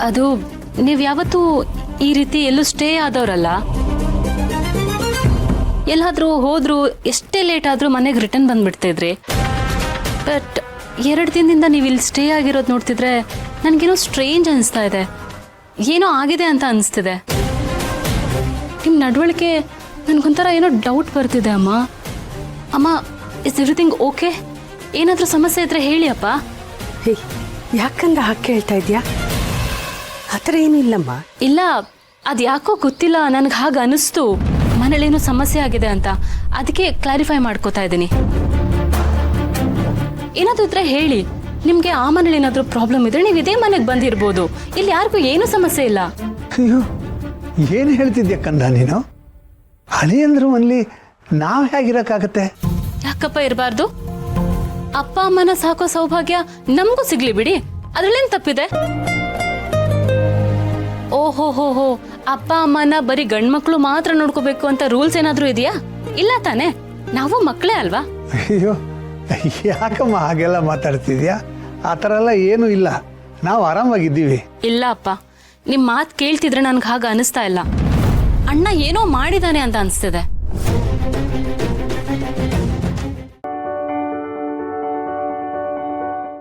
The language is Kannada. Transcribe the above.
ಅದು ನೀವು ಯಾವತ್ತೂ ಈ ರೀತಿ ಎಲ್ಲೂ ಸ್ಟೇ ಆದವರಲ್ಲ. ಎಲ್ಲಾದ್ರೂ ಹೋದ್ರು ಎಷ್ಟೇ ಲೇಟ್ ಆದ್ರೂ ಮನೆಗೆ ರಿಟರ್ನ್ ಬಂದ್ಬಿಡ್ತಿದ್ರಿ. ಬಟ್ 2 ದಿನದಿಂದ ನೀವು ಇಲ್ಲಿ ಸ್ಟೇ ಆಗಿರೋದು ನೋಡ್ತಿದ್ರೆ ನನಗೇನೋ ಸ್ಟ್ರೇಂಜ್ ಅನಿಸ್ತಾ ಇದೆ. ಏನೋ ಆಗಿದೆ ಅಂತ ಅನಿಸ್ತಿದೆ. ನಿಮ್ಮ ನಡವಳಿಕೆ ನನಗೊಂಥರ ಏನೋ ಡೌಟ್ ಬರ್ತಿದೆ ಅಮ್ಮ. ಅಮ್ಮ, ಇಸ್ ಎವ್ರಿಥಿಂಗ್ ಓಕೆ? ಏನಾದರೂ ಸಮಸ್ಯೆ ಇದ್ರೆ ಹೇಳಿ ಅಪ್ಪ. ಹೇ, ಯಾಕಂದ ಹಾಕಿ ಹೇಳ್ತಾ ಇದೆಯಾ? ಆ ಥರ ಏನೂ ಇಲ್ಲಮ್ಮ. ಇಲ್ಲ, ಅದು ಯಾಕೋ ಗೊತ್ತಿಲ್ಲ, ನನಗೆ ಹಾಗೆ ಅನಿಸ್ತು ಮನೇಲೇನೋ ಸಮಸ್ಯೆ ಆಗಿದೆ ಅಂತ. ಅದಕ್ಕೆ ಕ್ಲಾರಿಫೈ ಮಾಡ್ಕೋತಾ ಇದ್ದೀನಿ. ಏನಾದರೂ ಇದ್ರೆ ಹೇಳಿ. ನಿಮಗೆ ಆ ಮನೇಲಿ ಏನಾದರೂ ಪ್ರಾಬ್ಲಮ್ ಇದ್ರೆ ನೀವು ಇದೇ ಮನೆಗೆ ಬಂದಿರ್ಬೋದು. ಇಲ್ಲಿ ಯಾರಿಗೂ ಏನೂ ಸಮಸ್ಯೆ ಇಲ್ಲ. ಅಯ್ಯೋ, ಏನು ಹೇಳ್ತಿದ್ಯಾ ಕಂದ ನೀನು? ಅಳಿಯಂದ್ರು ಮನೇಲಿ ನಾವು ಹೇಗಿರೋಕ್ಕಾಗತ್ತೆ? ಯಾಕಪ್ಪ ಇರಬಾರ್ದು? ಅಪ್ಪ ಅಮ್ಮನ ಸಾಕೋ ಸೌಭಾಗ್ಯ ನಮಗೂ ಸಿಗ್ಲಿ ಬಿಡಿ, ಅದ್ರಲ್ಲೇನು ತಪ್ಪಿದೆ? ಓಹೋ ಹೋ ಹೋ, ಅಪ್ಪ ಅಮ್ಮನ ಬರೀ ಗಂಡ್ಮಕ್ಳು ಮಾತ್ರ ನೋಡ್ಕೋಬೇಕು ಅಂತ ರೂಲ್ಸ್ ಏನಾದ್ರೂ ಇದೆಯಾ? ಇಲ್ಲ ತಾನೆ, ನಾವು ಮಕ್ಕಳೇ ಅಲ್ವಾ? ಅಯ್ಯೋ, ಯಾಕಮ್ಮ ಹಾಗೆಲ್ಲ ಮಾತಾಡ್ತಿದ್ಯಾ? ಆ ಥರ ಎಲ್ಲ ಏನೂ ಇಲ್ಲ, ನಾವು ಆರಾಮಾಗಿದ್ದೀವಿ. ಇಲ್ಲ ಅಪ್ಪ, ನಿಮ್ ಮಾತು ಕೇಳ್ತಿದ್ರೆ ನನ್ಗೆ ಹಾಗೆ ಅನಿಸ್ತಾ ಇಲ್ಲ. ಅಣ್ಣ ಏನೋ ಮಾಡಿದಾನೆ ಅಂತ ಅನಿಸ್ತಿದೆ.